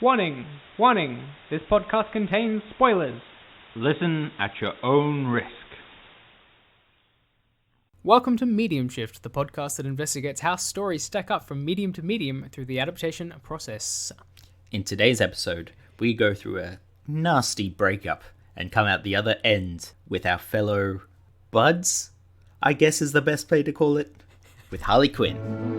Warning, warning, this podcast contains spoilers. Listen at your own risk. Welcome to Medium Shift, the podcast that investigates how stories stack up from medium to medium through the adaptation process. In today's episode, we go through a nasty breakup and come out the other end with our fellow buds, I guess is the best way to call it, with Harley Quinn.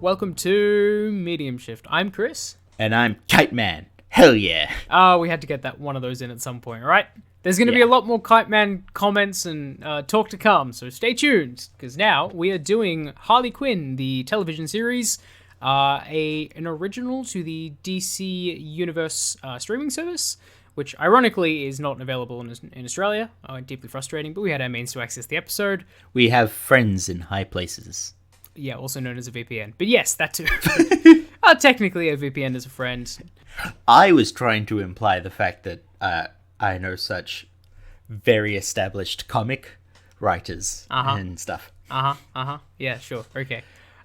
Welcome to Medium Shift. I'm Chris. And I'm Kite Man. Hell yeah. We had to get that one of those in at some point, right? There's going to be a lot more Kite Man comments and talk to come, so stay tuned, because now we are doing Harley Quinn, the television series, an original to the DC Universe streaming service, which ironically is not available in Australia. Deeply frustrating, but we had our means to access the episode. We have friends in high places. Yeah, also known as a VPN. But yes, that too. Technically, a VPN is a friend. I was trying to imply the fact that I know such very established comic writers and stuff. Yeah, sure. Okay.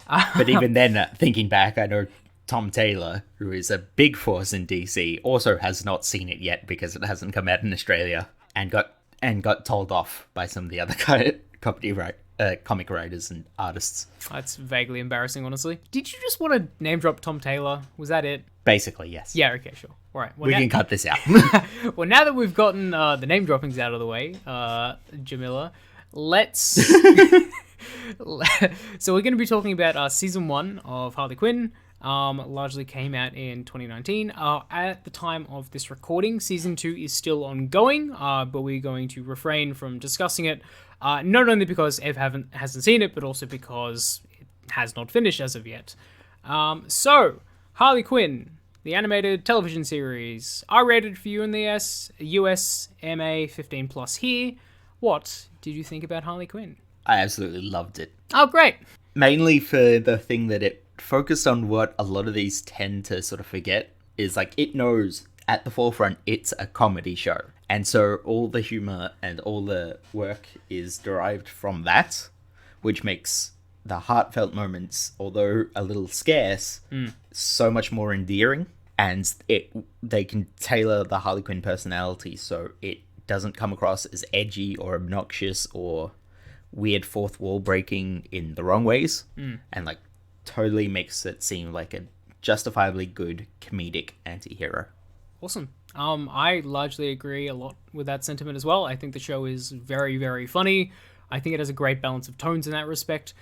But even then, thinking back, I know Tom Taylor, who is a big force in DC, also has not seen it yet because it hasn't come out in Australia, and got told off by some of the other comic writers and artists. That's vaguely embarrassing, honestly. Did you just want to name drop Tom Taylor? Was that it? Basically, yes. Yeah, okay, sure. All right. Well, we can cut this out. Well, now that we've gotten the name droppings out of the way, Jamila, let's... So we're going to be talking about Season 1 of Harley Quinn. Largely came out in 2019. At the time of this recording, Season 2 is still ongoing, but we're going to refrain from discussing it, not only because Ev hasn't seen it, but also because it has not finished as of yet. So, Harley Quinn, the animated television series, R-rated for you in the US, MA 15+ here. What did you think about Harley Quinn? I absolutely loved it. Oh, great! Mainly for the thing that it focused on. What a lot of these tend to sort of forget is, like, it knows at the forefront it's a comedy show. And so all the humor and all the work is derived from that, which makes the heartfelt moments, although a little scarce, so much more endearing. And they can tailor the Harley Quinn personality so it doesn't come across as edgy or obnoxious or weird fourth wall breaking in the wrong ways. And, like, totally makes it seem like a justifiably good comedic anti-hero. Awesome. I largely agree a lot with that sentiment as well. I think the show is very, very funny. I think it has a great balance of tones in that respect.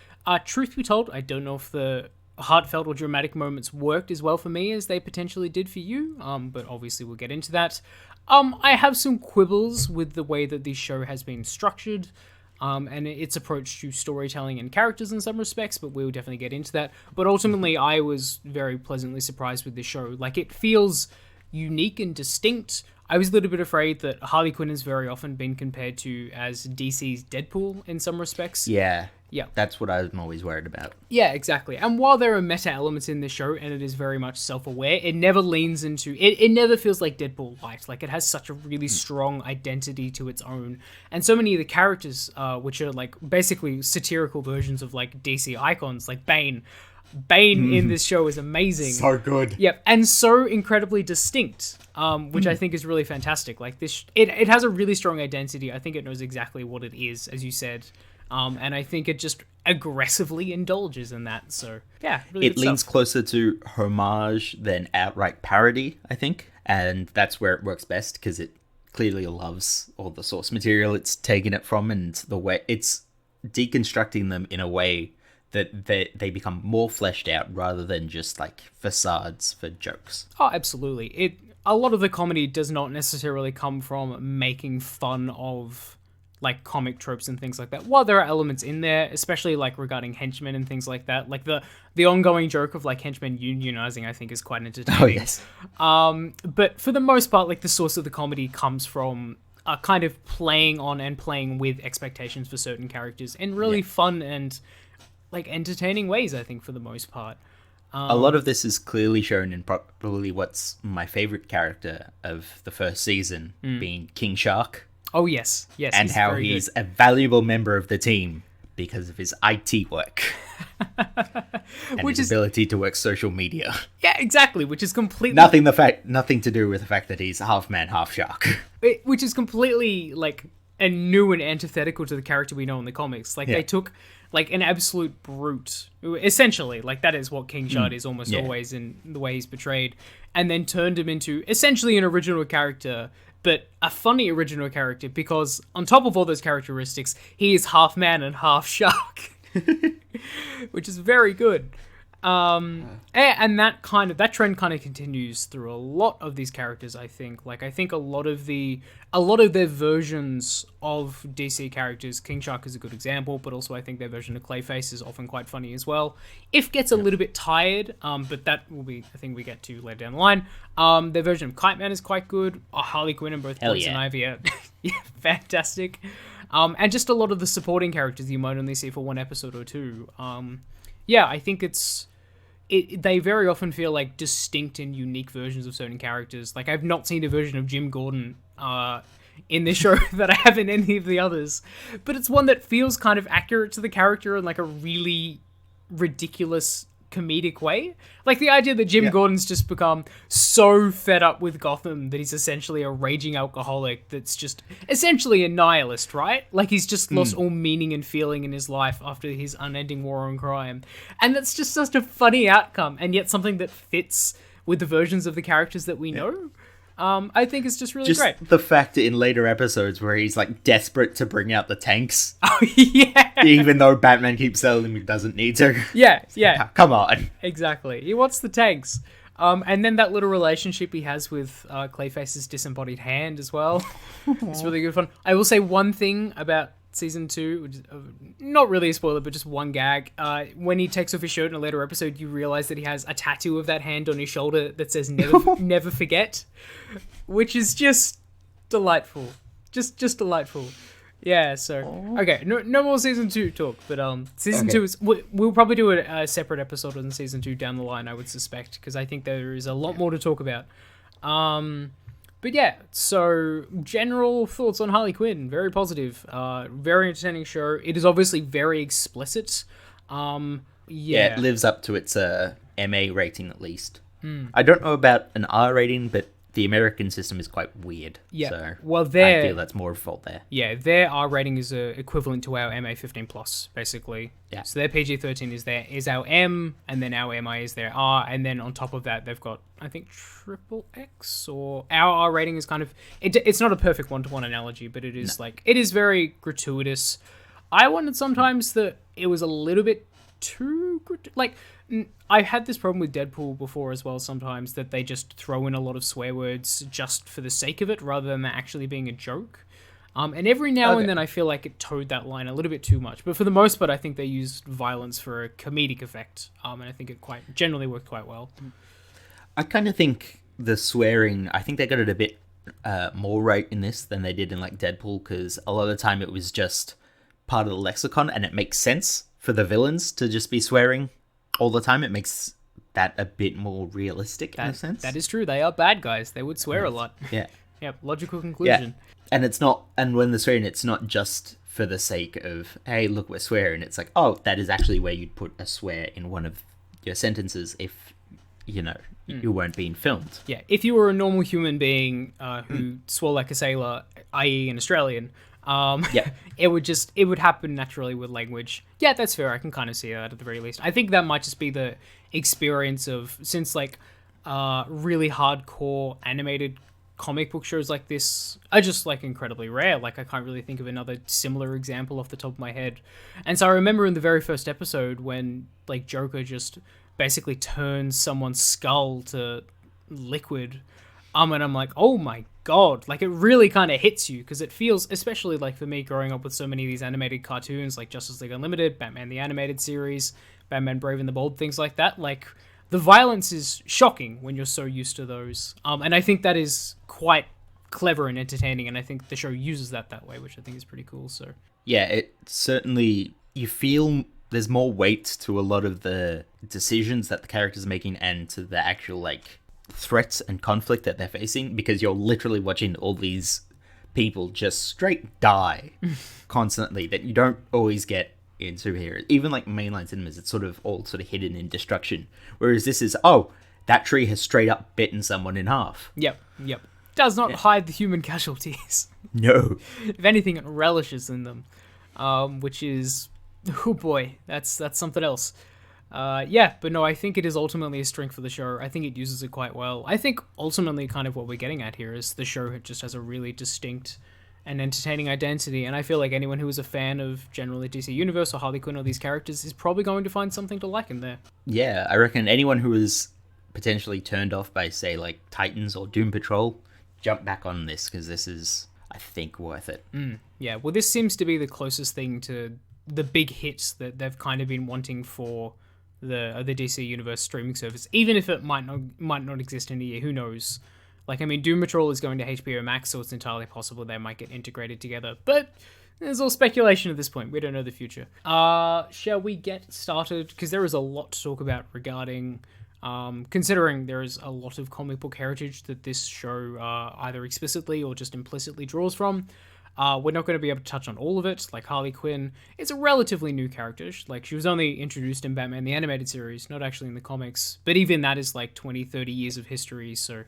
Truth be told, I don't know if the heartfelt or dramatic moments worked as well for me as they potentially did for you, but obviously we'll get into that. I have some quibbles with the way that this show has been structured, and its approach to storytelling and characters in some respects, but we'll definitely get into that. But ultimately, I was very pleasantly surprised with this show. Like, it feels unique and distinct. I was a little bit afraid that Harley Quinn has very often been compared to as DC's Deadpool in some respects. Yeah. Yeah. That's what I'm always worried about. Yeah, exactly. And while there are meta elements in this show, and it is very much self-aware, it never leans into... It never feels like Deadpool light. Like, it has such a really strong identity to its own. And so many of the characters, which are, like, basically satirical versions of, like, DC icons, like Bane. Bane in this show is amazing. So good. Yep, and so incredibly distinct, which I think is really fantastic. Like, this... It has a really strong identity. I think it knows exactly what it is, as you said. And I think it just aggressively indulges in that. So, yeah, really it leans closer to homage than outright parody, I think. And that's where it works best, because it clearly loves all the source material it's taking it from, and the way it's deconstructing them in a way that they become more fleshed out rather than just, like, facades for jokes. Oh, absolutely. A lot of the comedy does not necessarily come from making fun of, like, comic tropes and things like that. While there are elements in there, especially, like, regarding henchmen and things like that, like the ongoing joke of, like, henchmen unionizing, I think, is quite entertaining. Oh, yes. But for the most part, like, the source of the comedy comes from kind of playing on and playing with expectations for certain characters in really fun and like entertaining ways, I think, for the most part. A lot of this is clearly shown in probably what's my favorite character of the first season, being King Shark. Oh, yes. And how he's a valuable member of the team because of his IT work. And his ability to work social media. Yeah, exactly, which is completely... Nothing to do with the fact that he's half man, half shark. Which is completely, like, a new and antithetical to the character we know in the comics. Like, they took, like, an absolute brute, essentially, like, that is what King Shark is almost always in the way he's portrayed, and then turned him into, essentially, an original character, but a funny original character, because on top of all those characteristics, he is half man and half shark. Which is very good. And that trend kind of continues through a lot of these characters, I think. Like, I think a lot of their versions of DC characters, King Shark is a good example, but also I think their version of Clayface is often quite funny as well. If gets a little bit tired, but that will be a thing we get to later down the line. Their version of Kite Man is quite good. Harley Quinn and both Poison Ivy are fantastic. And just a lot of the supporting characters you might only see for one episode or two. I think they very often feel like distinct and unique versions of certain characters. Like, I've not seen a version of Jim Gordon in this show that I have in any of the others. But it's one that feels kind of accurate to the character in like a really ridiculous comedic way. Like the idea that Jim Gordon's just become so fed up with Gotham that he's essentially a raging alcoholic that's just essentially a nihilist, right? Like he's just lost all meaning and feeling in his life after his unending war on crime. And that's just such a funny outcome, and yet something that fits with the versions of the characters that we know. I think it's just really great. The fact in later episodes where he's like desperate to bring out the tanks. Oh, yeah. Even though Batman keeps telling him he doesn't need to. Yeah. Come on. Exactly. He wants the tanks. And then that little relationship he has with Clayface's disembodied hand as well. It's really good fun. I will say one thing about season 2, which is not really a spoiler, but just one gag. When he takes off his shirt in a later episode, you realize that he has a tattoo of that hand on his shoulder that says never forget, which is just delightful. Just delightful. Yeah, so okay, no more season 2 talk, but season 2 is we'll probably do a separate episode on season 2 down the line, I would suspect, because I think there is a lot more to talk about. But yeah, so general thoughts on Harley Quinn, very positive, very entertaining show. It is obviously very explicit. It lives up to its MA rating at least. I don't know about an R rating, but the American system is quite weird. Yeah, so I feel that's more fault there. Yeah, their R rating is equivalent to our MA 15+, basically. Yeah. So their PG-13 is our M, and then our MI is their R, and then on top of that, they've got, I think, XXX, or our R rating is kind of... It's not a perfect one-to-one analogy, but it is it is very gratuitous. I wondered sometimes that it was a little bit too... I've had this problem with Deadpool before as well sometimes, that they just throw in a lot of swear words just for the sake of it, rather than actually being a joke. And every now and then I feel like it towed that line a little bit too much. But for the most part, I think they used violence for a comedic effect. And I think it generally worked quite well. I kind of think the swearing, I think they got it a bit more right in this than they did in like Deadpool, because a lot of the time it was just part of the lexicon, and it makes sense for the villains to just be swearing all the time. It makes that a bit more realistic in a sense. That is true. They are bad guys. They would swear a lot. Yeah. Yep. Logical conclusion. Yeah. And when they're swearing, it's not just for the sake of, hey, look, we're swearing. It's like, oh, that is actually where you'd put a swear in one of your sentences if, you weren't being filmed. Yeah. If you were a normal human being who swore like a sailor, i.e. an Australian, it would happen naturally with language. Yeah, that's fair. I can kind of see that at the very least. I think that might just be the experience of, since really hardcore animated comic book shows like this are just incredibly rare. I can't really think of another similar example off the top of my head. And so I remember in the very first episode when Joker just basically turns someone's skull to liquid. And I'm like, oh my god, it really kind of hits you, because it feels, especially for me growing up with so many of these animated cartoons like Justice League Unlimited, Batman the Animated Series, Batman Brave and the Bold, things like that, the violence is shocking when you're so used to those. And I think that is quite clever and entertaining, and I think the show uses that way, which I think is pretty cool. So Yeah, it certainly, you feel there's more weight to a lot of the decisions that the characters are making and to the actual, like, threats and conflict that they're facing, because you're literally watching all these people just straight die constantly that you don't always get in superheroes. Even like mainline cinemas, it's sort of all sort of hidden in destruction. Whereas this is, oh, that tree has straight up bitten someone in half. Yep. Does not hide the human casualties. No. If anything, it relishes in them, which is, oh boy, that's something else. But no, I think it is ultimately a strength for the show. I think it uses it quite well. I think ultimately kind of what we're getting at here is the show just has a really distinct and entertaining identity, and I feel like anyone who is a fan of generally DC Universe or Harley Quinn or these characters is probably going to find something to like in there. Yeah, I reckon anyone who is potentially turned off by, say, like Titans or Doom Patrol, jump back on this, because this is, I think, worth it. Yeah, well, this seems to be the closest thing to the big hits that they've kind of been wanting for the DC Universe streaming service, even if it might not exist in a year. Who knows? Like, I mean, Doom Patrol is going to HBO Max, so it's entirely possible they might get integrated together. But there's all speculation at this point. We don't know the future. Shall we get started? Because there is a lot to talk about regarding, considering there is a lot of comic book heritage that this show either explicitly or just implicitly draws from. We're not going to be able to touch on all of it. Like, Harley Quinn is a relatively new character. Like, she was only introduced in Batman the Animated Series, not actually in the comics. But even that is like 20, 30 years of history, so...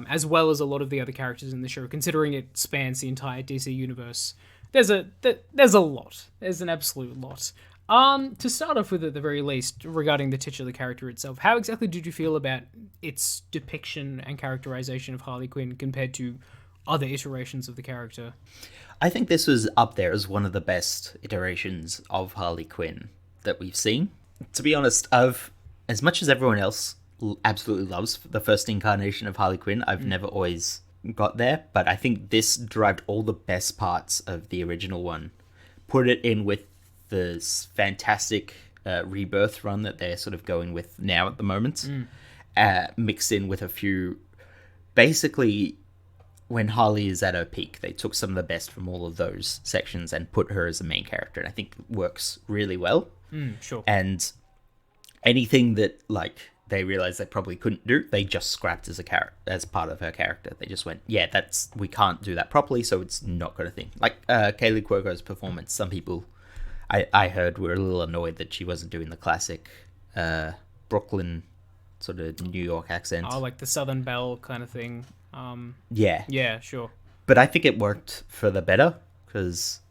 as well as a lot of the other characters in the show, considering it spans the entire DC universe. There's a lot. There's an absolute lot. To start off with, at the very least, regarding the titular character itself, how exactly did you feel about its depiction and characterization of Harley Quinn compared to other iterations of the character? I think this was up there as one of the best iterations of Harley Quinn that we've seen. To be honest, as much as everyone else absolutely loves the first incarnation of Harley Quinn, I've never always got there, but I think this derived all the best parts of the original one, put it in with this fantastic rebirth run that they're sort of going with now at the moment, mixed in with a few, basically when Harley is at her peak, they took some of the best from all of those sections and put her as the main character, and I think it works really well. Sure. And anything that, like, they realized they probably couldn't do, they just scrapped as part of her character. They just went, yeah, we can't do that properly, so it's not going to thing. Like Kaylee Cuoco's performance, some people I heard were a little annoyed that she wasn't doing the classic Brooklyn sort of New York accent. Oh, like the Southern Belle kind of thing. Yeah, sure. But I think it worked for the better, because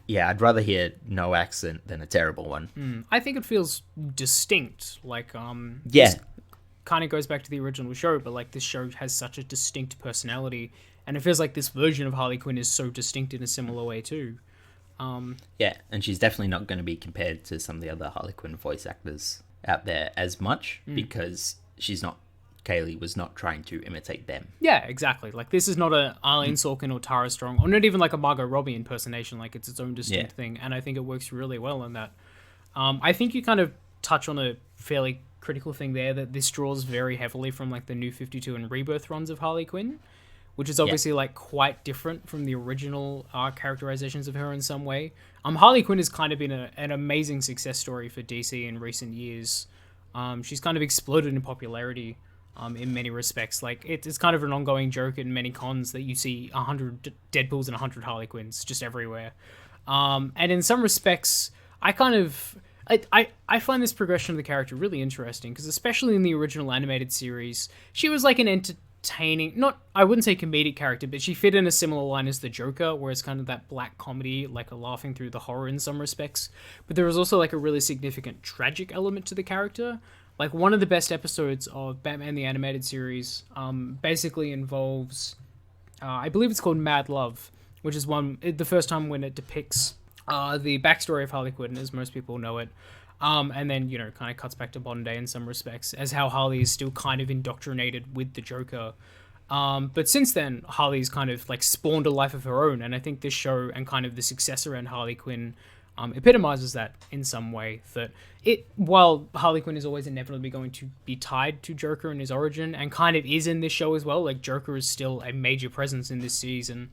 yeah, I'd rather hear no accent than a terrible one. I think it feels distinct. Like, yeah, kind of goes back to the original show, but like this show has such a distinct personality, and it feels like this version of Harley Quinn is so distinct in a similar way too. Yeah, and she's definitely not going to be compared to some of the other Harley Quinn voice actors out there as much, because Kaylee was not trying to imitate them. Yeah, exactly. Like, this is not a Arlene Sorkin or Tara Strong, or not even like a Margot Robbie impersonation. Like, it's its own distinct thing, and I think it works really well in that. I think you kind of touch on a fairly critical thing there, that this draws very heavily from like the New 52 and Rebirth runs of Harley Quinn, which is obviously like quite different from the original characterizations of her in some way. Harley Quinn has kind of been an amazing success story for DC in recent years. She's kind of exploded in popularity in many respects. Like, it's kind of an ongoing joke in many cons that you see 100 Deadpools and 100 Harley Quinns just everywhere. And in some respects, I find this progression of the character really interesting, because especially in the original animated series, she was like an entertaining, I wouldn't say comedic character, but she fit in a similar line as the Joker, where it's kind of that black comedy, like a laughing through the horror in some respects. But there was also like a really significant tragic element to the character. Like, one of the best episodes of Batman the Animated Series basically involves, I believe it's called Mad Love, which is the first time when it depicts the backstory of Harley Quinn, as most people know it. And then, kind of cuts back to modern day in some respects, as how Harley is still kind of indoctrinated with the Joker. But since then, Harley's kind of like spawned a life of her own, and I think this show and kind of the success around Harley Quinn epitomizes that in some way. That while Harley Quinn is always inevitably going to be tied to Joker and his origin, and kind of is in this show as well, like Joker is still a major presence in this season,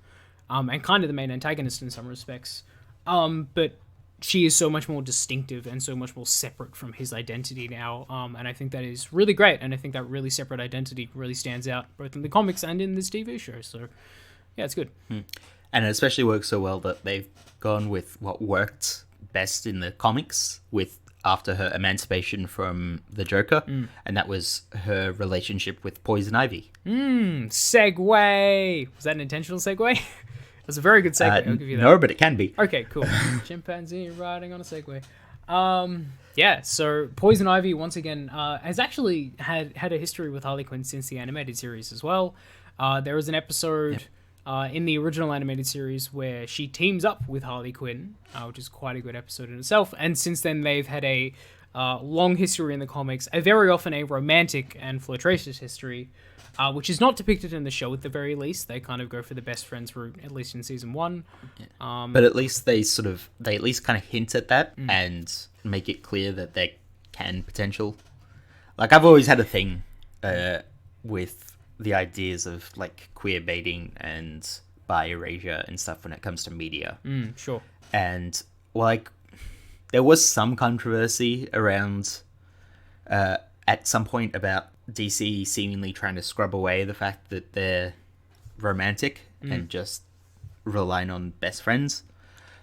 and kind of the main antagonist in some respects. But she is so much more distinctive and so much more separate from his identity now, and I think that is really great, and I think that really separate identity really stands out both in the comics and in this TV show, so yeah, it's good. And it especially works so well that they've gone with what worked best in the comics with after her emancipation from the Joker, and that was her relationship with Poison Ivy. Segue! Was that an intentional segue? That's a very good segue. I'll give you that. No, but it can be. Okay, cool. Chimpanzee riding on a Segway. Yeah, so Poison Ivy, once again, has actually had a history with Harley Quinn since the animated series as well. There was an episode in the original animated series where she teams up with Harley Quinn, which is quite a good episode in itself. And since then, they've had a long history in the comics, very often a romantic and flirtatious history, which is not depicted in the show at the very least. They kind of go for the best friends route, at least in season 1. But at least they at least kind of hint at that and make it clear that there can potential. Like, I've always had a thing with the ideas of like queer baiting and bi erasure and stuff when it comes to media. Sure. And like, there was some controversy around at some point about DC seemingly trying to scrub away the fact that they're romantic and just relying on best friends.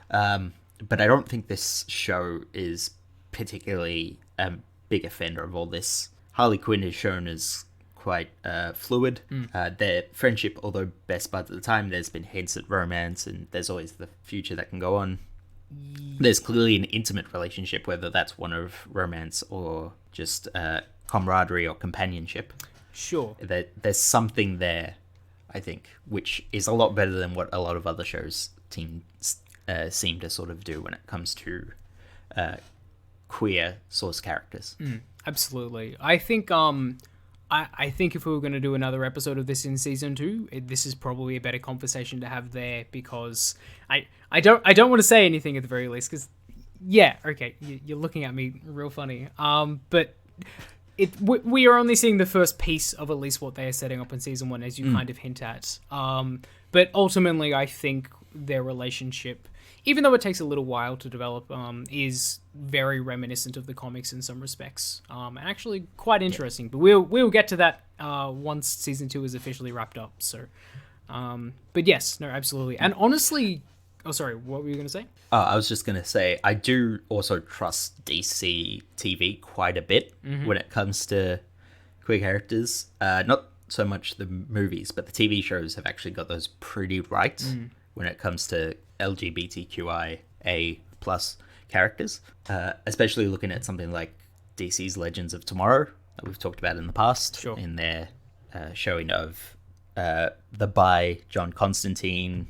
But I don't think this show is particularly a big offender of all this. Harley Quinn is shown as quite fluid. Their friendship, although best buds at the time, there's been hints at romance, and there's always the future that can go on. There's clearly an intimate relationship, whether that's one of romance or just camaraderie or companionship. Sure. There's something there, I think, which is a lot better than what a lot of other shows seem to sort of do when it comes to queer source characters. Absolutely. I think I think if we were going to do another episode of this in season 2, this is probably a better conversation to have there, because I don't want to say anything at the very least, because yeah, okay, you're looking at me real funny. But we are only seeing the first piece of at least what they are setting up in season 1, as you kind of hint at. But ultimately, I think their relationship, even though it takes a little while to develop, is very reminiscent of the comics in some respects, and actually quite interesting. But we'll get to that once season 2 is officially wrapped up. So, but yes, no, absolutely. And honestly, oh, sorry, what were you going to say? I was just going to say, I do also trust DC TV quite a bit when it comes to queer characters. Not so much the movies, but the TV shows have actually got those pretty right when it comes to LGBTQIA plus characters, especially looking at something like DC's Legends of Tomorrow that we've talked about in the past. Sure. In their showing of the bi John Constantine,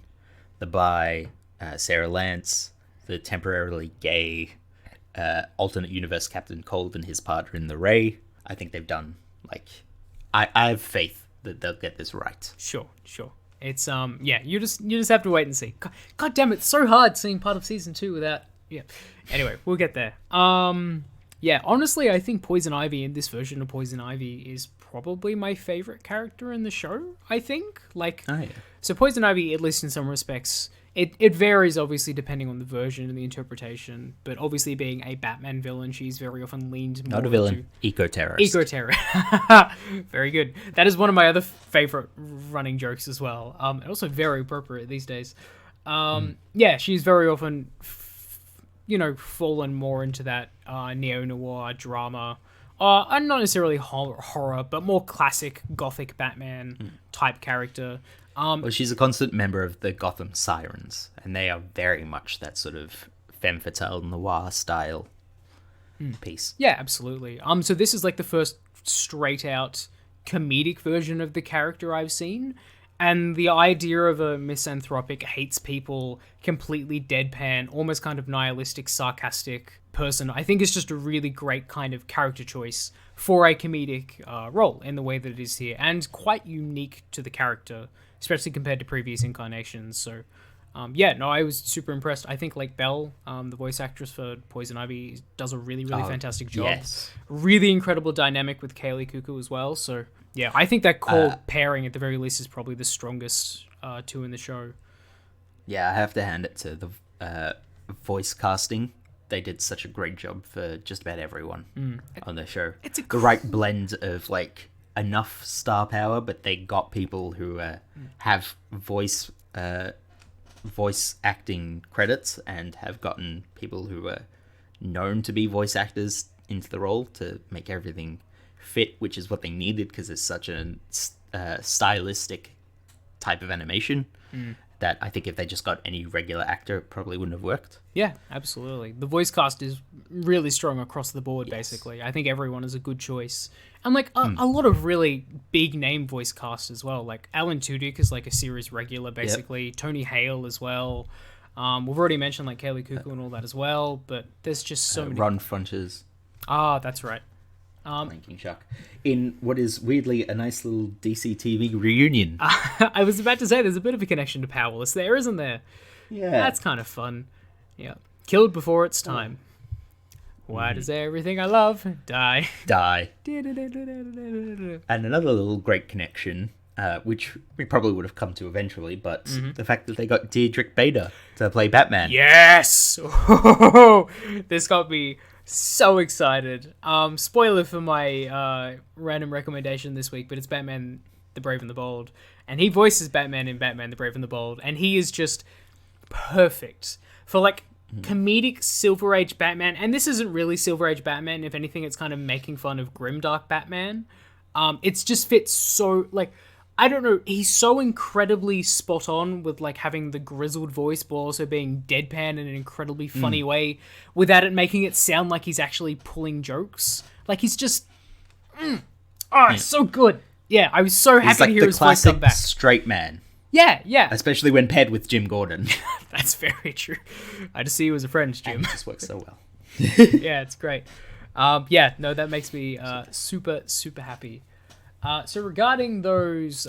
the bi Sarah Lance, the temporarily gay alternate universe Captain Cold and his partner in the Ray. I think they've done, like, I have faith that they'll get this right. Sure. It's yeah, you just have to wait and see. God damn it, it's so hard seeing part of season 2 without, yeah. Anyway, we'll get there. Yeah, honestly, I think Poison Ivy in this version of Poison Ivy is probably my favorite character in the show, I think. Like, so Poison Ivy, at least in some respects, it varies obviously depending on the version and the interpretation, but obviously being a Batman villain, she's very often leaned more Not a villain, eco-terrorist. Eco-terrorist. Very good. That is one of my other favorite running jokes as well. And also very appropriate these days. Yeah, she's very often, fallen more into that neo-noir drama. And not necessarily horror, but more classic gothic Batman type character. Well, she's a constant member of the Gotham Sirens, and they are very much that sort of femme fatale noir style piece. Yeah, absolutely. So this is like the first straight out comedic version of the character I've seen, and the idea of a misanthropic, hates people, completely deadpan, almost kind of nihilistic, sarcastic person, I think is just a really great kind of character choice for a comedic role in the way that it is here, and quite unique to the character, especially compared to previous incarnations. So, Yeah, no, I was super impressed. I think like Belle, the voice actress for Poison Ivy, does a really, really fantastic job. Yes. Really incredible dynamic with Kaylee Cuoco as well. So yeah, I think that core pairing at the very least is probably the strongest two in the show. Yeah, I have to hand it to the voice casting. They did such a great job for just about everyone on the show. It's the right blend of like enough star power, but they got people who have voice acting credits and have gotten people who are known to be voice actors into the role to make everything fit, which is what they needed because it's such a stylistic type of animation that I think if they just got any regular actor, it probably wouldn't have worked. Yeah, absolutely. The voice cast is really strong across the board, basically. I think everyone is a good choice. And, like, a lot of really big-name voice cast as well. Like, Alan Tudyk is, like, a series regular, basically. Yep. Tony Hale as well. We've already mentioned, like, Kaylee Cuoco and all that as well. But there's just so many... Ron Funches. Ah, that's right. King Shark. In what is weirdly a nice little DC TV reunion. I was about to say there's a bit of a connection to Powerless there, isn't there? Yeah. That's kind of fun. Yeah. Killed before its time. Why does everything I love die? Die. And another little great connection, which we probably would have come to eventually, but the fact that they got Diedrich Bader to play Batman. Yes! This got me so excited. Spoiler for my random recommendation this week, but it's Batman the Brave and the Bold. And he voices Batman in Batman the Brave and the Bold. And he is just perfect for, like, comedic Silver Age Batman. And this isn't really Silver Age Batman. If anything, it's kind of making fun of grimdark Batman. It's just fits so, like... I don't know, he's so incredibly spot on with, like, having the grizzled voice, but also being deadpan in an incredibly funny way, without it making it sound like he's actually pulling jokes. Like, he's just... it's so good. Yeah, I was so happy to hear his voice come back. Straight man. Yeah, yeah. Especially when paired with Jim Gordon. That's very true. I just see you as a friend, Jim. And it just works so well. Yeah, it's great. Yeah, no, that makes me super, super happy. So regarding those,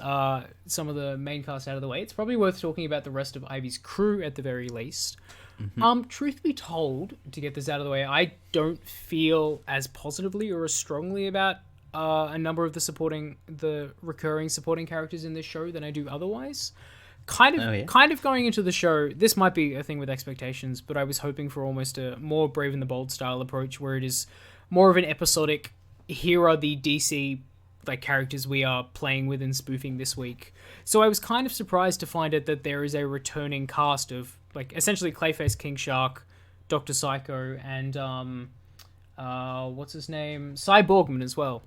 some of the main cast out of the way, it's probably worth talking about the rest of Ivy's crew at the very least. Truth be told, to get this out of the way, I don't feel as positively or as strongly about a number of the recurring supporting characters in this show than I do otherwise. Kind of going into the show, this might be a thing with expectations, but I was hoping for almost a more Brave and the Bold style approach where it is more of an episodic, here are the DC like characters we are playing with and spoofing this week. So I was kind of surprised to find it that there is a returning cast of like essentially Clayface, King Shark, Dr. Psycho, and what's his name? Cyborgman as well.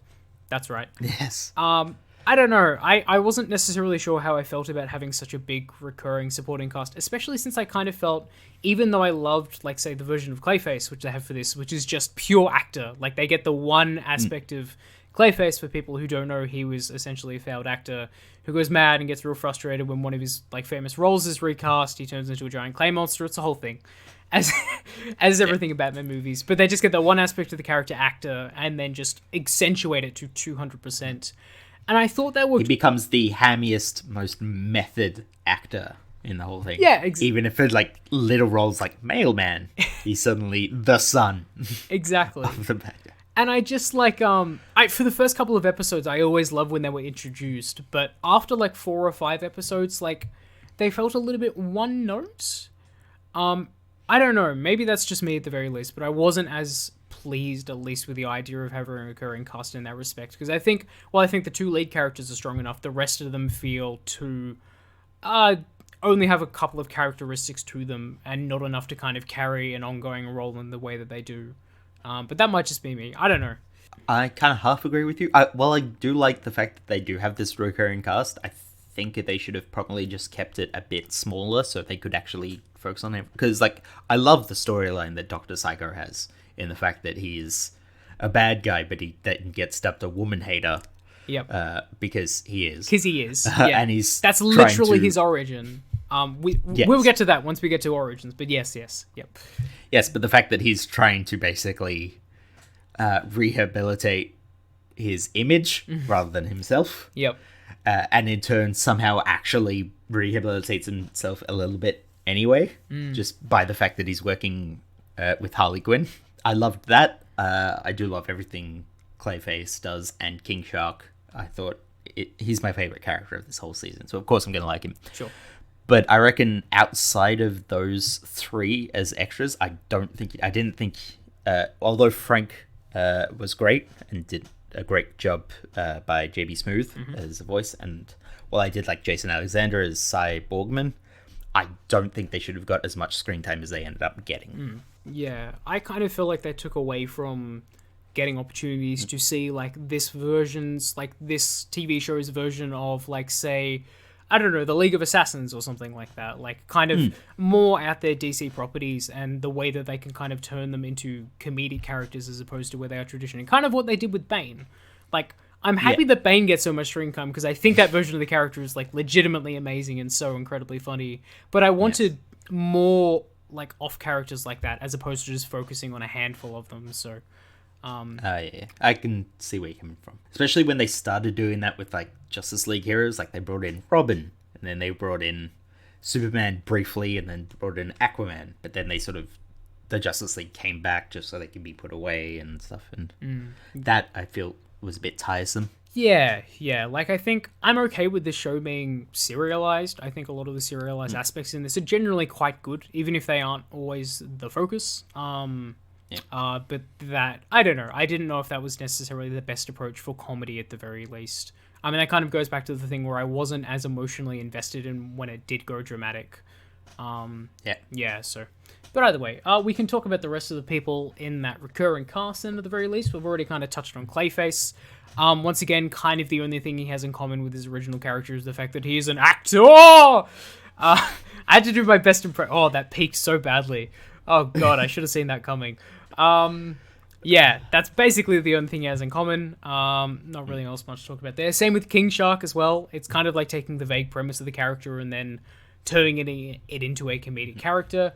That's right. Yes. I don't know. I wasn't necessarily sure how I felt about having such a big recurring supporting cast, especially since I kind of felt, even though I loved, like, say, the version of Clayface, which they have for this, which is just pure actor. Like, they get the one aspect of Clayface, for people who don't know, he was essentially a failed actor who goes mad and gets real frustrated when one of his, like, famous roles is recast. He turns into a giant clay monster. It's a whole thing. As everything in Batman movies. But they just get the one aspect of the character actor and then just accentuate it to 200%. And I thought that would... He becomes the hammiest, most method actor in the whole thing. Yeah, even if it's like little roles like Mailman, he's suddenly the son. Exactly. Of the bad guy. And I just like, for the first couple of episodes, I always loved when they were introduced. But after like 4 or 5 episodes, like, they felt a little bit one note. I don't know. Maybe that's just me at the very least, but I wasn't as pleased, at least, with the idea of having a recurring cast in that respect. Because I think the 2 lead characters are strong enough, the rest of them feel to only have a couple of characteristics to them and not enough to kind of carry an ongoing role in the way that they do. But that might just be me. I don't know. I kind of half agree with you. I do like the fact that they do have this recurring cast. I think they should have probably just kept it a bit smaller so they could actually focus on it. Because, like, I love the storyline that Dr. Psycho has in the fact that he's a bad guy, but he then gets dubbed a woman hater. Yep. Because he is. Because he is. Yeah. And that's literally his origin. We'll get to that once we get to Origins, but yes. Yep. Yes, but the fact that he's trying to basically rehabilitate his image rather than himself. Yep. And in turn somehow actually rehabilitates himself a little bit anyway, just by the fact that he's working with Harley Quinn. I loved that. I do love everything Clayface does, and King Shark. I thought he's my favorite character of this whole season, so of course I'm going to like him. Sure. But I reckon outside of those three as extras, I didn't think, although Frank was great and did a great job by JB Smooth as a voice, and while I did like Jason Alexander as Cy Borgman, I don't think they should have got as much screen time as they ended up getting. Yeah, I kind of feel like they took away from getting opportunities to see like this TV show's version of, like, say, I don't know, the League of Assassins or something like that. Like, kind of more out there DC properties, and the way that they can kind of turn them into comedic characters as opposed to where they are traditionally. Kind of what they did with Bane. Like, I'm happy that Bane gets so much screen time, because I think that version of the character is, like, legitimately amazing and so incredibly funny. But I wanted more, like, off characters like that, as opposed to just focusing on a handful of them, so... yeah, I can see where you're coming from. Especially when they started doing that with, like, Justice League heroes. Like, they brought in Robin, and then they brought in Superman briefly, and then brought in Aquaman. But then the Justice League came back just so they could be put away and stuff. And that, I feel, was a bit tiresome. Yeah. Like, I think I'm okay with this show being serialized. I think a lot of the serialized aspects in this are generally quite good, even if they aren't always the focus. But that, I don't know. I didn't know if that was necessarily the best approach for comedy at the very least. I mean, that kind of goes back to the thing where I wasn't as emotionally invested in when it did go dramatic. Yeah, so... But either way, we can talk about the rest of the people in that recurring cast, and at the very least, we've already kind of touched on Clayface. Once again, kind of the only thing he has in common with his original character is the fact that he is an actor! I had to do my best impression. Oh, that peaked so badly. Oh god, I should have seen that coming. Yeah, that's basically the only thing he has in common. Not really else much to talk about there. Same with King Shark as well. It's kind of like taking the vague premise of the character and then turning it into a comedic character.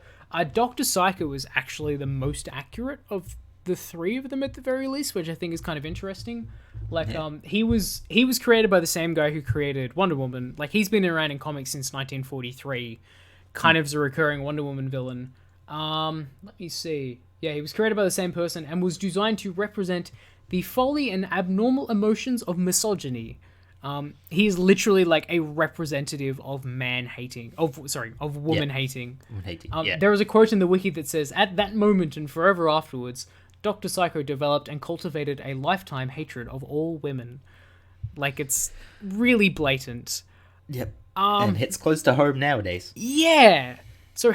Dr. Psycho was actually the most accurate of the three of them at the very least, which I think is kind of interesting. Like, he was created by the same guy who created Wonder Woman. Like, he's been around in comics since 1943, kind of as a recurring Wonder Woman villain. Let me see. Yeah, he was created by the same person and was designed to represent the folly and abnormal emotions of misogyny. He is literally like a representative of woman-hating. Woman-hating, There is a quote in the wiki that says, "At that moment and forever afterwards, Dr. Psycho developed and cultivated a lifetime hatred of all women." Like, it's really blatant. Yep. And hits close to home nowadays. Yeah. So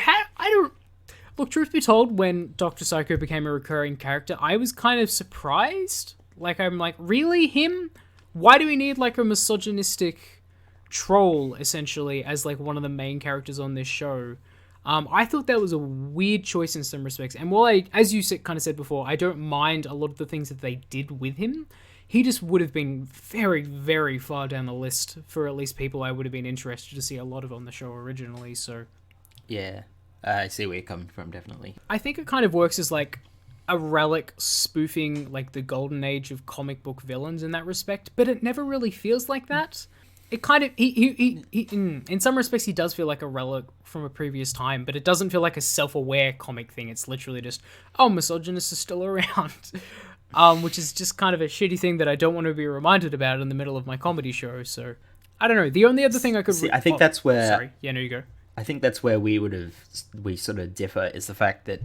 Look, truth be told, when Dr. Psycho became a recurring character, I was kind of surprised. Like, I'm like, really? Him? Why do we need, like, a misogynistic troll, essentially, as, like, one of the main characters on this show? I thought that was a weird choice in some respects. And while as you kind of said before, I don't mind a lot of the things that they did with him, he just would have been very, very far down the list for at least people I would have been interested to see a lot of on the show originally, so... Yeah. I see where you're coming from, definitely. I think it kind of works as, like, a relic spoofing, like, the golden age of comic book villains in that respect, but it never really feels like that. It kind of... He in some respects, he does feel like a relic from a previous time, but it doesn't feel like a self-aware comic thing. It's literally just, oh, misogynists are still around. Which is just kind of a shitty thing that I don't want to be reminded about in the middle of my comedy show, so... I don't know. The only other thing I could... I think that's where... Sorry. Yeah, no, you go. I think that's where we sort of differ, is the fact that,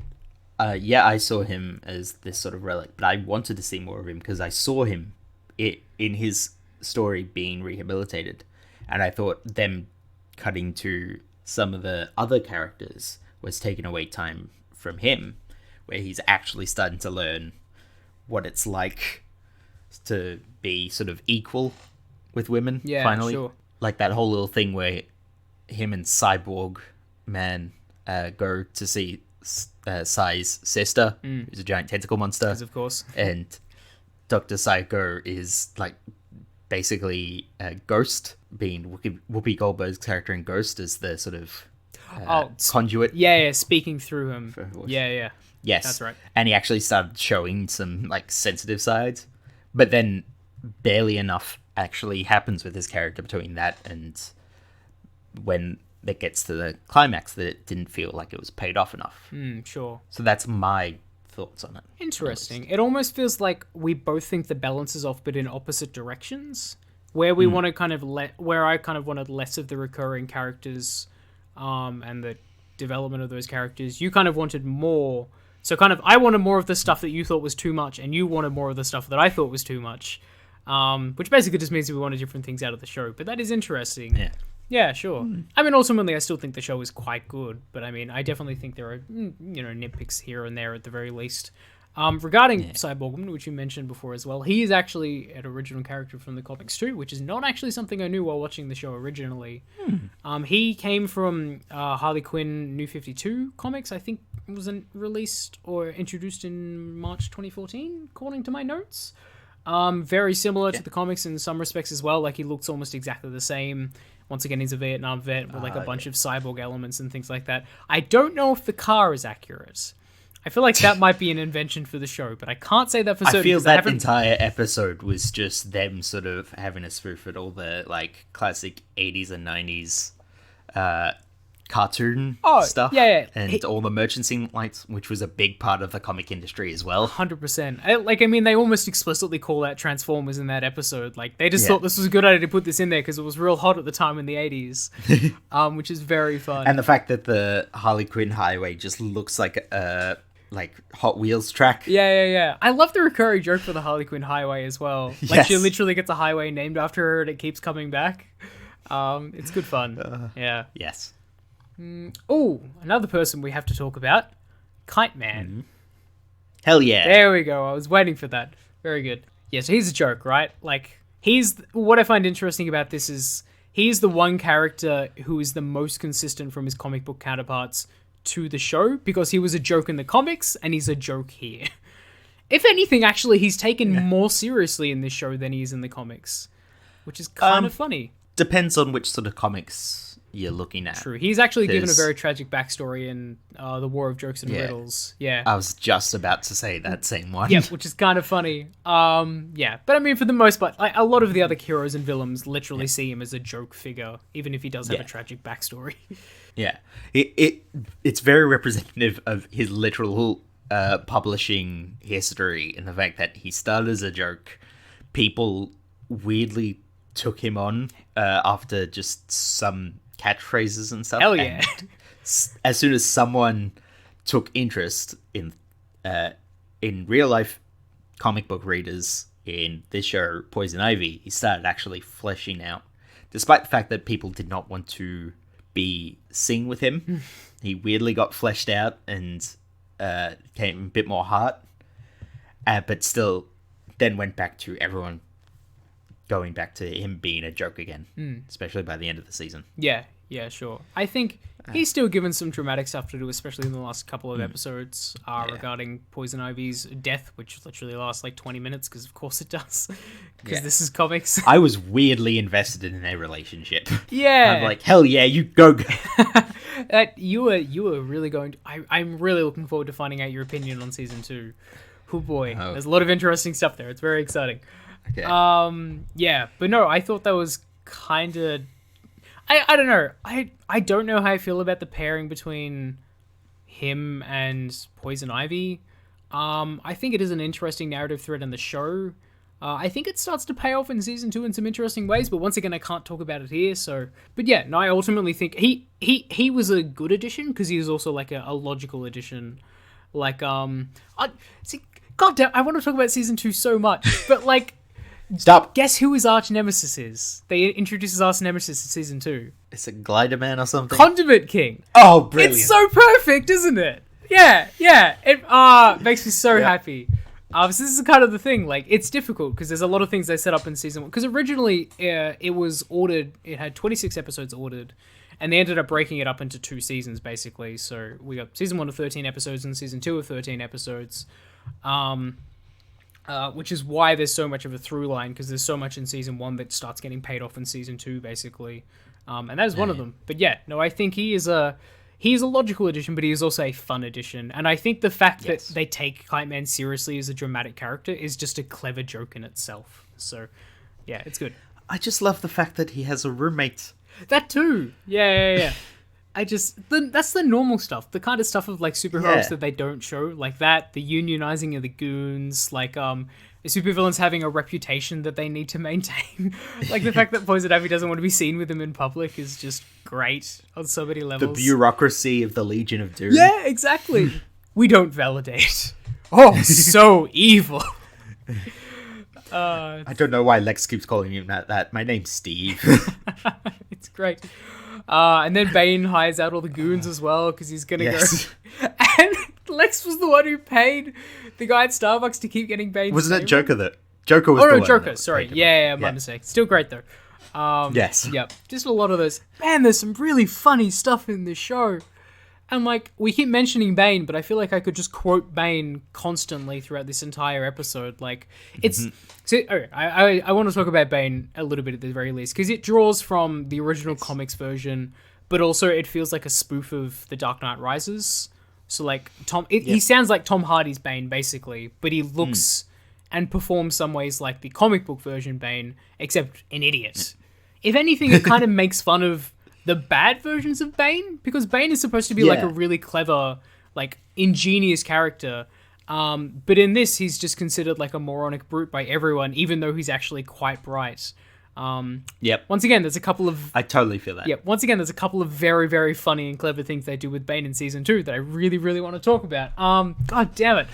I saw him as this sort of relic, but I wanted to see more of him because I saw him in his story being rehabilitated, and I thought them cutting to some of the other characters was taking away time from him, where he's actually starting to learn what it's like to be sort of equal with women, finally. Sure. Like that whole little thing where him and Cyborg Man go to see Cy's sister, who's a giant tentacle monster. Of course. And Dr. Psycho is, like, basically a Ghost, being Whoopi Goldberg's character in Ghost as the sort of conduit. Yeah, speaking through him. Yeah. Yes. That's right. And he actually started showing some, like, sensitive sides. But then barely enough actually happens with his character between that and... when that gets to the climax that it didn't feel like it was paid off enough. Sure. So that's my thoughts on it. Interesting. It almost feels like we both think the balance is off, but in opposite directions. Where we want to kind of where I kind of wanted less of the recurring characters, and the development of those characters. You kind of wanted more. So kind of, I wanted more of the stuff that you thought was too much, and you wanted more of the stuff that I thought was too much. Which basically just means we wanted different things out of the show. But that is interesting. Yeah. Yeah, sure. I mean, ultimately, I still think the show is quite good. But I mean, I definitely think there are, nitpicks here and there at the very least. Regarding Cyborg, which you mentioned before as well, he is actually an original character from the comics too, which is not actually something I knew while watching the show originally. He came from Harley Quinn New 52 comics, I think was released or introduced in March 2014, according to my notes. Very similar to the comics in some respects as well. Like, he looks almost exactly the same. Once again, he's a Vietnam vet with like a bunch of cyborg elements and things like that. I don't know if the car is accurate. I feel like that might be an invention for the show, but I can't say that for certain. I feel that entire episode was just them sort of having a spoof at all the like classic 80s and 90s cartoon stuff. Yeah. And all the merchandising lights, which was a big part of the comic industry as well. 100%. They almost explicitly call out Transformers in that episode. Like, they just thought this was a good idea to put this in there because it was real hot at the time in the 80s, which is very fun. And the fact that the Harley Quinn highway just looks like a Hot Wheels track. Yeah. I love the recurring joke for the Harley Quinn highway as well. Like, she literally gets a highway named after her and it keeps coming back. It's good fun. Yes. Oh, another person we have to talk about. Kite Man. Hell yeah. There we go. I was waiting for that. Very good. Yeah, so he's a joke, right? Like, what I find interesting about this is he's the one character who is the most consistent from his comic book counterparts to the show, because he was a joke in the comics and he's a joke here. If anything, actually, he's taken more seriously in this show than he is in the comics, which is kind of funny. Depends on which sort of comics you're looking at. True. He's actually given a very tragic backstory in The War of Jokes and Riddles. Yeah. I was just about to say that same one. Yeah, which is kind of funny. Yeah. But I mean, for the most part, a lot of the other heroes and villains literally see him as a joke figure, even if he does have a tragic backstory. Yeah. It's very representative of his literal publishing history, and the fact that he started as a joke. People weirdly took him on after just some catchphrases and stuff. Hell yeah. And as soon as someone took interest in real life comic book readers in this show, Poison Ivy, he started actually fleshing out. Despite the fact that people did not want to sing with him, he weirdly got fleshed out and became a bit more heart, but still then went back to everyone going back to him being a joke again, especially by the end of the season. Yeah, sure. I think he's still given some dramatic stuff to do, especially in the last couple of episodes regarding Poison Ivy's death, which literally lasts like 20 minutes, because of course it does, because this is comics. I was weirdly invested in their relationship. Yeah. I'm like, hell yeah, you go. You were really going to... I'm really looking forward to finding out your opinion on season 2. Oh boy, there's a lot of interesting stuff there. It's very exciting. Okay. Yeah, but no, I thought that was kind of... I don't know. I don't know how I feel about the pairing between him and Poison Ivy. I think it is an interesting narrative thread in the show. I think it starts to pay off in season 2 in some interesting ways, but once again, I can't talk about it here. So, but yeah, no, I ultimately think he was a good addition, because he was also like a logical addition. Like, see, goddamn, I want to talk about season 2 so much, but like. Stop. Guess who his arch nemesis is? They introduce his arch nemesis in season 2. It's a Glider Man or something? Condiment King. Oh, brilliant. It's so perfect, isn't it? Yeah. It makes me so happy. So this is kind of the thing. Like, it's difficult because there's a lot of things they set up in season 1. Because originally it was ordered, it had 26 episodes ordered, and they ended up breaking it up into 2 seasons, basically. So we got season 1 of 13 episodes and season 2 of 13 episodes. Which is why there's so much of a through line, because there's so much in season 1 that starts getting paid off in season 2, basically. And that is one of them. But yeah, no, I think he is a logical addition, but he is also a fun addition. And I think the fact that they take Kite Man seriously as a dramatic character is just a clever joke in itself. So yeah, it's good. I just love the fact that he has a roommate That too. Yeah. That's the normal stuff. The kind of stuff of like superheroes that they don't show, like that, the unionizing of the goons, like the supervillains having a reputation that they need to maintain. Like the fact that Poison Ivy doesn't want to be seen with them in public is just great on so many levels. The bureaucracy of the Legion of Doom. Yeah, exactly. We don't validate. Oh, so evil. I don't know why Lex keeps calling him that. My name's Steve. It's great. And then Bane hires out all the goons as well because he's gonna go. And Lex was the one who paid the guy at Starbucks to keep getting Bane. Wasn't that Joker that? Joker was. Oh no, Joker. Sorry. Yeah, my mistake. Still great though. Yes. Yep. Just a lot of those. Man, there's some really funny stuff in this show. And like we keep mentioning Bane, but I feel like I could just quote Bane constantly throughout this entire episode. Like it's so. I want to talk about Bane a little bit at the very least because it draws from the original comics version, but also it feels like a spoof of The Dark Knight Rises. So like he sounds like Tom Hardy's Bane basically, but he looks and performs some ways like the comic book version Bane, except an idiot. If anything, it kind of makes fun of the bad versions of Bane, because Bane is supposed to be like a really clever, like ingenious character. But in this, he's just considered like a moronic brute by everyone, even though he's actually quite bright. Once again, there's a couple of... I totally feel that. Yeah, once again, there's a couple of very, very funny and clever things they do with Bane in Season 2 that I really, really want to talk about. God damn it.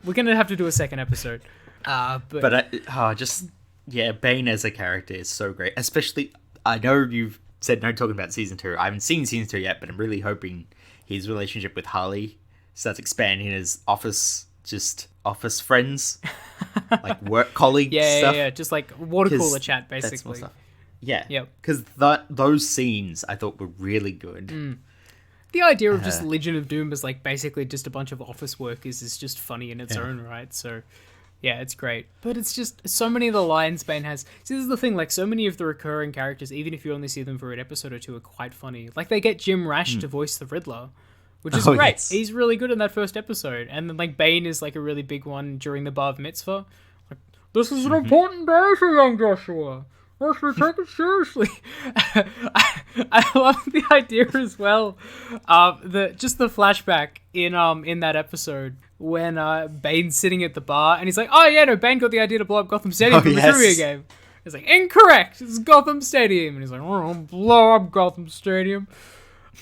We're going to have to do a second episode. Bane as a character is so great. Especially, I know you've said no talking about Season 2. I haven't seen Season 2 yet, but I'm really hoping his relationship with Harley starts expanding his office friends, like work colleague stuff. Yeah, just like water cooler chat, basically. Yeah, because those scenes I thought were really good. The idea of just Legion of Doom as like basically just a bunch of office workers is just funny in its own right. So yeah, it's great. But it's just so many of the lines Bane has. See, this is the thing, like so many of the recurring characters, even if you only see them for an episode or two, are quite funny. Like they get Jim Rash to voice the Riddler, which is great. Yes. He's really good in that first episode. And then like Bane is like a really big one during the Bar Mitzvah. Like, this is an important day for young Joshua. Let's be taken seriously. I love the idea as well. The flashback in that episode when Bane's sitting at the bar and he's like, "Oh yeah, no, Bane got the idea to blow up Gotham Stadium from the trivia game." He's like, "Incorrect. It's Gotham Stadium." And he's like, "Oh, blow up Gotham Stadium."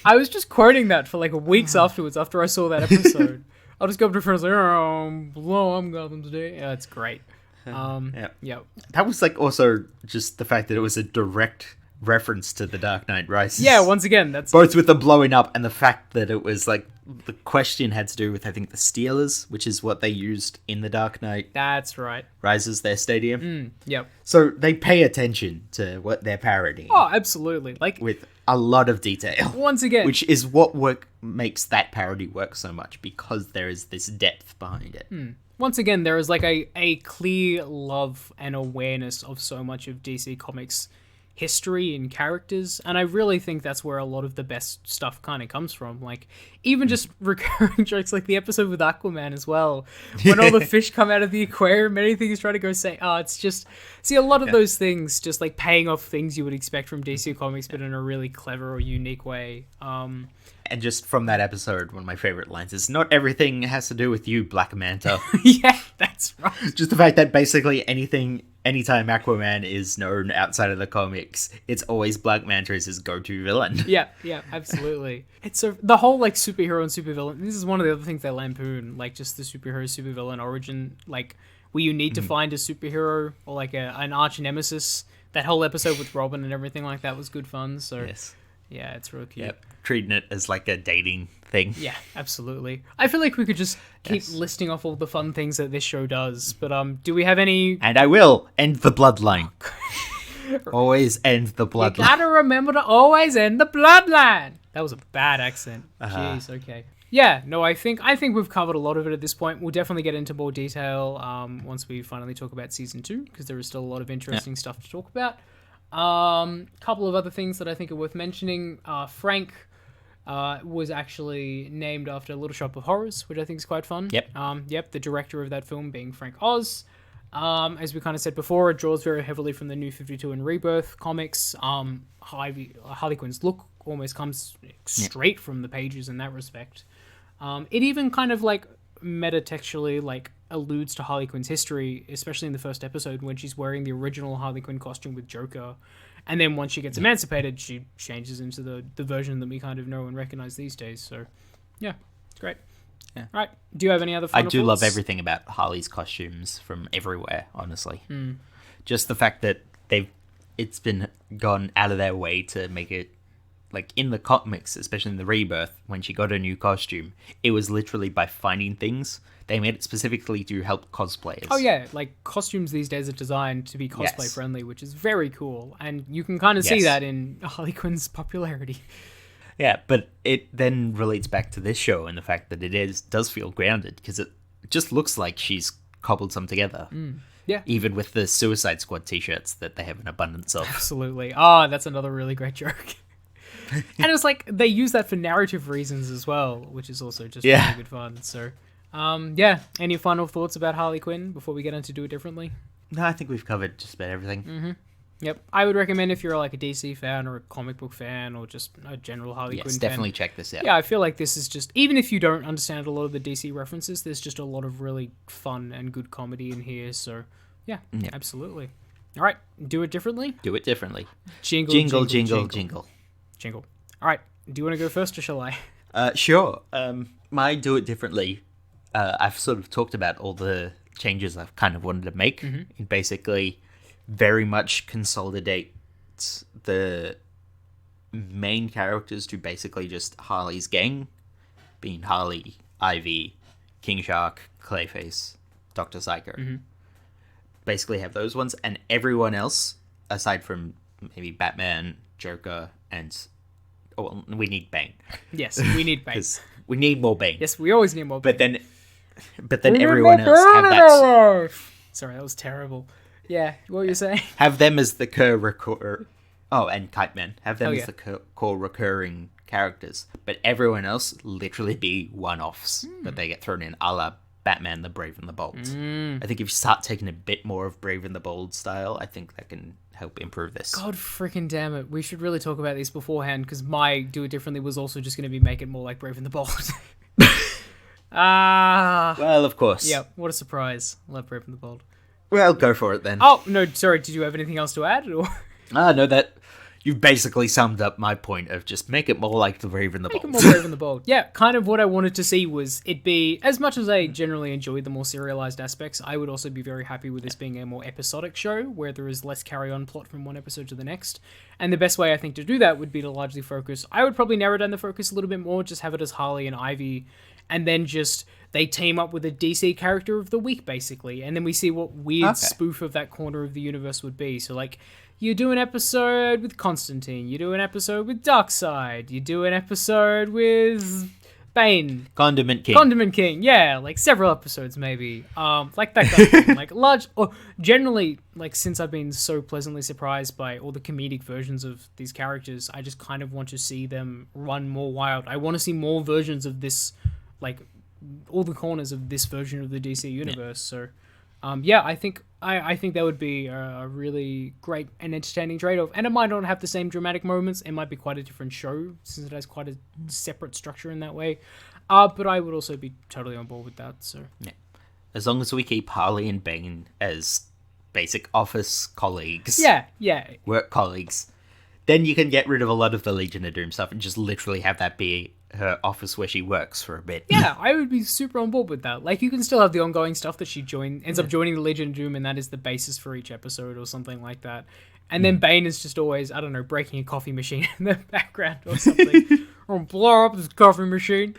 I was just quoting that for like weeks afterwards after I saw that episode. I'll just go up to friends like, "Oh, blow up Gotham Stadium." Yeah, it's great. That was like also just the fact that it was a direct reference to The Dark Knight Rises. Yeah, once again, that's both with the blowing up and the fact that it was like the question had to do with I think the Steelers, which is what they used in The Dark Knight. That's right. Rises, their stadium. Yep. So they pay attention to what they're parodying. Oh, absolutely. Like with a lot of detail. Once again, which is what makes that parody work so much because there is this depth behind it. Once again, there is like a clear love and awareness of so much of DC Comics history and characters, and I really think that's where a lot of the best stuff kind of comes from. Like, even just recurring jokes like the episode with Aquaman as well, when all the fish come out of the aquarium, anything he's trying to go say, it's just... See, a lot of those things, just like paying off things you would expect from DC Comics, but in a really clever or unique way. And just from that episode, one of my favorite lines is, "Not everything has to do with you, Black Manta." Yeah, that's right. Just the fact that basically anytime Aquaman is known outside of the comics, it's always Black Manta is his go-to villain. Yeah, absolutely. It's the whole like superhero and supervillain. This is one of the other things they lampoon, like just the superhero supervillain origin, like where you need to find a superhero or like an arch nemesis. That whole episode with Robin and everything like that was good fun. So yeah, it's real cute. Yep. Treating it as like a dating thing. Yeah, absolutely. I feel like we could just keep listing off all the fun things that this show does. But do we have any... And I will end the bloodline. Always end the bloodline. You gotta remember to always end the bloodline. That was a bad accent. Jeez, okay. Yeah, no, I think we've covered a lot of it at this point. We'll definitely get into more detail once we finally talk about Season 2, because there is still a lot of interesting stuff to talk about. Couple of other things that I think are worth mentioning. Frank was actually named after Little Shop of Horrors, which I think is quite fun. Yep. The director of that film being Frank Oz. As we kind of said before, it draws very heavily from the New 52 and Rebirth comics. Harley Quinn's look almost comes straight from the pages in that respect. It even kind of like metatextually like alludes to Harley Quinn's history, especially in the first episode when she's wearing the original Harley Quinn costume with Joker. And then once she gets emancipated, she changes into the version that we kind of know and recognize these days. So, yeah, it's great. Yeah. All right. Do you have any other final thoughts? love everything about Harley's costumes from everywhere, honestly. Just the fact that it's been gone out of their way to make it, like in the comics, especially in the Rebirth, when she got a new costume, it was literally by finding things. They made it specifically to help cosplayers. Oh yeah, like costumes these days are designed to be cosplay friendly, which is very cool. And you can kind of see that in Harley Quinn's popularity. Yeah, but it then relates back to this show and the fact that does feel grounded, because it just looks like she's cobbled some together. Yeah. Even with the Suicide Squad t-shirts that they have an abundance of. Absolutely. That's another really great joke. And it's like, they use that for narrative reasons as well, which is also just really good fun. So, any final thoughts about Harley Quinn before we get on to Do It Differently? No, I think we've covered just about everything. Yep. I would recommend if you're like a DC fan or a comic book fan or just a general Harley Quinn fan. Definitely check this out. Yeah, I feel like this is just, even if you don't understand a lot of the DC references, there's just a lot of really fun and good comedy in here. So, yeah. Absolutely. All right. Do It Differently? Do it differently. Jingle, jingle, jingle, jingle. Jingle. All right. Do you want to go first or shall I? Sure. My Do It Differently, I've sort of talked about all the changes I've kind of wanted to make. It basically very much consolidates the main characters to basically just Harley's gang, being Harley, Ivy, King Shark, Clayface, Dr. Psycho. Basically have those ones, and everyone else, aside from maybe Batman, Joker, and... Oh, well, we need Bane. Yes, we need Bane. We need more Bane. Yes, we always need more Bane. But then everyone else have that... Sorry, that was terrible. Yeah, what were you saying? Have them as the and Kite Man. Have them as the core recurring characters. But everyone else literally be one-offs that they get thrown in, a la Batman, the Brave and the Bold. I think if you start taking a bit more of Brave and the Bold style, I think that can help improve this. God freaking damn it. We should really talk about these beforehand, because my Do It Differently was also just going to be make it more like Brave and the Bold. Well, of course. Yeah, what a surprise. Love Brave and the Bold. Well, go for it then. Oh, no, sorry, did you have anything else to add? Or? No, that... You've basically summed up my point of just make it more like the Brave and the Bold. Make it more Brave and the Bold. Yeah, kind of what I wanted to see was it be, as much as I generally enjoyed the more serialized aspects, I would also be very happy with this being a more episodic show, where there is less carry-on plot from one episode to the next. And the best way, I think, to do that would be to largely focus... I would probably narrow down the focus a little bit more, just have it as Harley and Ivy, and then just... They team up with a DC character of the week, basically, and then we see what weird spoof of that corner of the universe would be. So, like, you do an episode with Constantine, you do an episode with Darkseid, you do an episode with Bane. Condiment King, yeah, like several episodes maybe. Like that kind of thing. Like large, or generally, like since I've been so pleasantly surprised by all the comedic versions of these characters, I just kind of want to see them run more wild. I want to see more versions of this, like, all the corners of this version of the DC universe. So I think that would be a really great and entertaining trade-off, and it might not have the same dramatic moments. It might be quite a different show since it has quite a separate structure in that way, but I would also be totally on board with that. So as long as we keep Harley and Bane as basic office colleagues, work colleagues, then you can get rid of a lot of the Legion of Doom stuff and just literally have that be her office where she works for a bit. Yeah, I would be super on board with that. Like, you can still have the ongoing stuff that she ends up joining the Legion of Doom, and that is the basis for each episode or something like that. And then Bane is just always, I don't know, breaking a coffee machine in the background or something. Or blow up this coffee machine.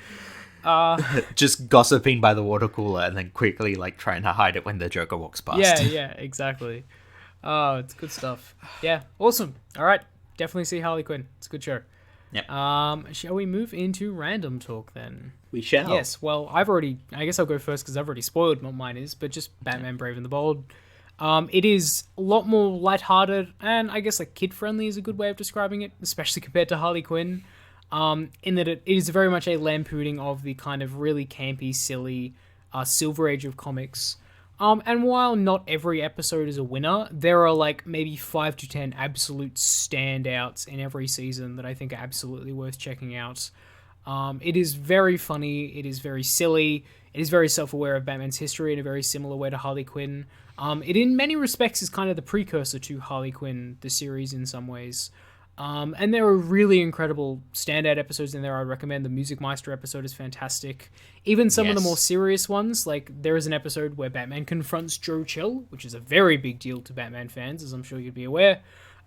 Just gossiping by the water cooler and then quickly, like, trying to hide it when the Joker walks past. Yeah, exactly. Oh, it's good stuff. Yeah, awesome. All right, definitely see Harley Quinn. It's a good show. Yep. Shall we move into random talk then? We shall. Yes, well, I guess I'll go first because I've already spoiled what mine is, but just Batman Brave and the Bold. It is a lot more lighthearted, and I guess like kid-friendly is a good way of describing it, especially compared to Harley Quinn, in that it is very much a lampooning of the kind of really campy, silly Silver Age of comics. And while not every episode is a winner, there are like maybe 5 to 10 absolute standouts in every season that I think are absolutely worth checking out. It is very funny, it is very silly, it is very self-aware of Batman's history in a very similar way to Harley Quinn. It in many respects is kind of the precursor to Harley Quinn, the series in some ways. And there are really incredible standout episodes in there. I'd recommend the Music Meister episode is fantastic. Even some of the more serious ones, like there is an episode where Batman confronts Joe Chill, which is a very big deal to Batman fans, as I'm sure you'd be aware.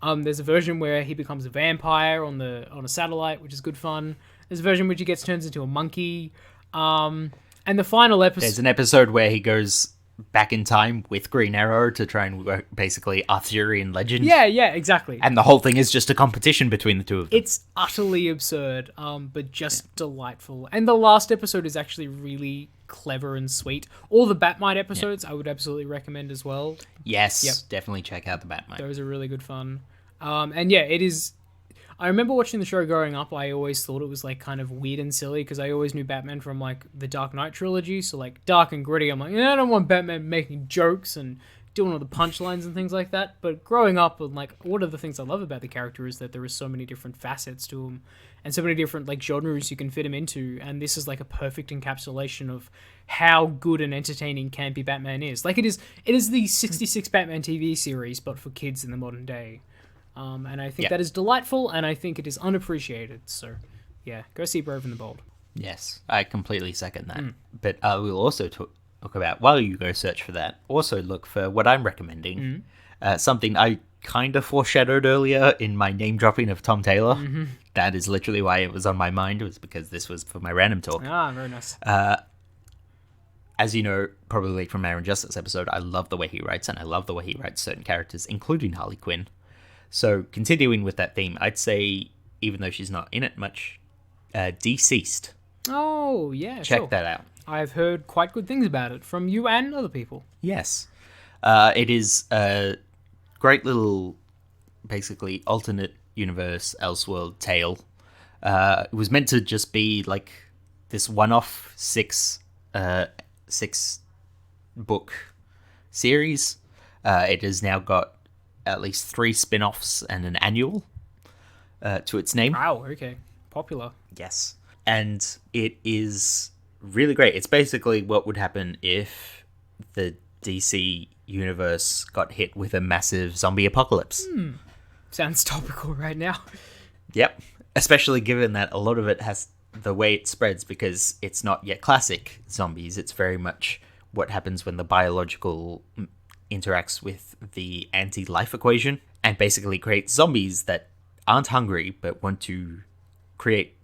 There's a version where he becomes a vampire on a satellite, which is good fun. There's a version which he turns into a monkey. And the final episode... There's an episode where he goes back in time with Green Arrow to try and work basically Arthurian legend. Yeah, exactly. And the whole thing is just a competition between the two of them. It's utterly absurd, but just delightful. And the last episode is actually really clever and sweet. All the Batmite episodes I would absolutely recommend as well. Yes, definitely check out the Batmite. Those are really good fun. And yeah, it is... I remember watching the show growing up. I always thought it was like kind of weird and silly because I always knew Batman from like the Dark Knight trilogy. So like dark and gritty. I'm like, I don't want Batman making jokes and doing all the punchlines and things like that. But growing up, and like one of the things I love about the character is that there is so many different facets to him and so many different like genres you can fit him into. And this is like a perfect encapsulation of how good and entertaining campy Batman is. Like it is the 66 Batman TV series, but for kids in the modern day. And I think that is delightful, and I think it is unappreciated. So, yeah, go see Brave and the Bold. Yes, I completely second that. But I will also talk about, while you go search for that, also look for what I'm recommending. Something I kind of foreshadowed earlier in my name dropping of Tom Taylor. That is literally why it was on my mind, was because this was for my random talk. Ah, very nice. As you know, probably from our Injustice episode, I love the way he writes, and I love the way he writes certain characters, including Harley Quinn. So, continuing with that theme, I'd say, even though she's not in it much, DCeased. Oh, yeah, Check that out. I've heard quite good things about it from you and other people. Yes. It is a great little, basically, alternate universe, Elseworld tale. It was meant to just be, like, this one-off six-book series. It has now got at least 3 spin-offs and an annual to its name. Wow, okay. Popular. Yes. And it is really great. It's basically what would happen if the DC universe got hit with a massive zombie apocalypse. Sounds topical right now. Yep. Especially given that a lot of it has the way it spreads, because it's not yet classic zombies. It's very much what happens when the biological interacts with the anti-life equation and basically creates zombies that aren't hungry but want to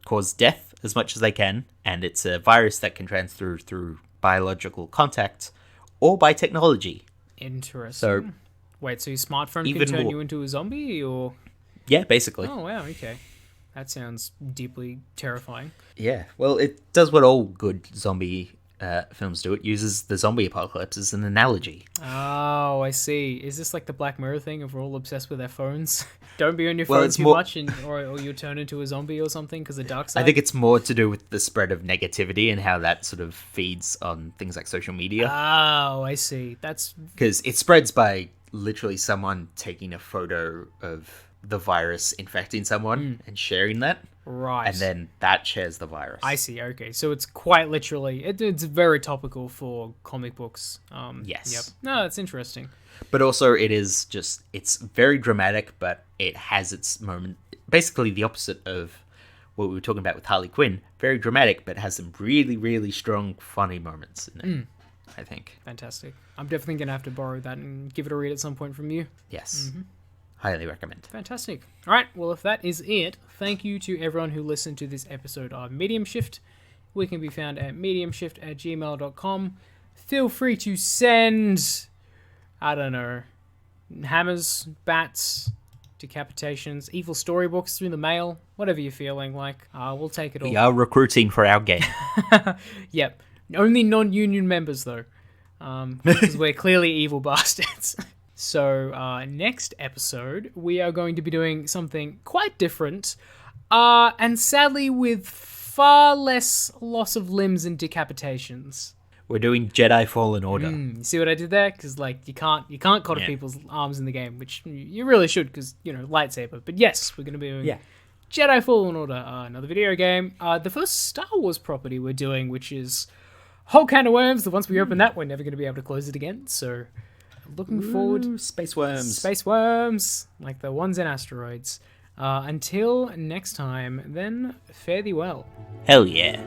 cause death as much as they can. And it's a virus that can transfer through biological contact or by technology. Interesting. So, wait, so your smartphone can turn you into a zombie, or? Yeah, basically. Oh wow, okay. That sounds deeply terrifying. Yeah, well, it does what all good zombie films do. It uses the zombie apocalypse as an analogy. Oh, I see. Is this like the Black Mirror thing of we're all obsessed with our phones? Don't be on your phone too much, or you'll turn into a zombie or something because the dark side? I think it's more to do with the spread of negativity and how that sort of feeds on things like social media. Oh, I see. That's... Because it spreads by literally someone taking a photo of the virus infecting someone and sharing that. Right. And then that shares the virus. I see, okay. So it's quite literally... It's very topical for comic books. Yes. Yep. No, that's interesting. But also it is just... It's very dramatic, but it has its moment... Basically the opposite of what we were talking about with Harley Quinn. Very dramatic, but has some really, really strong, funny moments in it, I think. Fantastic. I'm definitely going to have to borrow that and give it a read at some point from you. Yes. Highly recommend. Fantastic. All right, well, if that is it, thank you to everyone who listened to this episode of Medium Shift. We can be found at mediumshift@gmail.com. Feel free to send, I don't know, hammers, bats, decapitations, evil storybooks through the mail, whatever you're feeling like. We'll take it all. We are recruiting for our game. Yep. Only non-union members, though, because we're clearly evil bastards. So, next episode, we are going to be doing something quite different, and sadly with far less loss of limbs and decapitations. We're doing Jedi Fallen Order. You see what I did there? Because like you can't cut off people's arms in the game, which you really should, because lightsaber. But yes, we're gonna be doing Jedi Fallen Order, another video game. The first Star Wars property we're doing, which is whole can of worms. The once we open that, we're never gonna be able to close it again. So looking forward. Space worms. Space worms, like the ones in asteroids. Until next time, then fare thee well. Hell yeah.